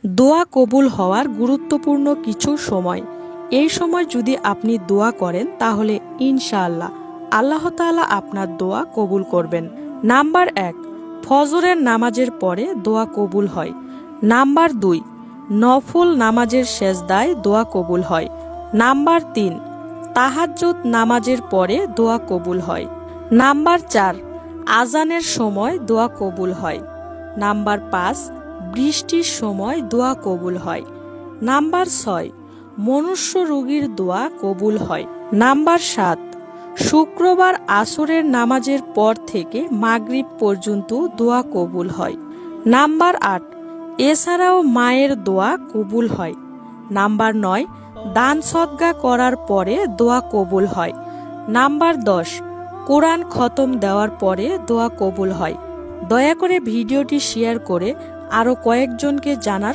দোয়া কবুল হওয়ার গুরুত্বপূর্ণ কিছু সময়। এই সময় যদি আপনি দোয়া করেন তাহলে ইনশাআল্লাহ আল্লাহ তাআলা আপনার দোয়া কবুল করবেন। নাম্বার 1, ফজরের নামাজের পরে দোয়া কবুল হয়। নাম্বার 2, নফল নামাজের সেজদায় দোয়া কবুল হয়। নাম্বার 3, তাহাজ্জুদ নামাজের পরে দোয়া কবুল হয়। নাম্বার 4, আজানের সময় দোয়া কবুল হয়। নাম্বার 5, বৃষ্টির সময় দোয়া কবুল হয়। নাম্বার 6, মনুষ্য রোগীর দোয়া কবুল হয়। নাম্বার 7, শুক্রবার আসরের নামাজের পর থেকে মাগরিব পর্যন্ত দোয়া কবুল হয়। নাম্বার 8, এছাড়াও মায়ের দোয়া কবুল হয়। নাম্বার 9, দান সদকা করার পরে দোয়া কবুল হয়। নাম্বার 10, কোরআন খতম দেওয়ার পরে দোয়া কবুল হয়। দয়া করে ভিডিওটি শেয়ার করে আরও কয়েকজনকে জানার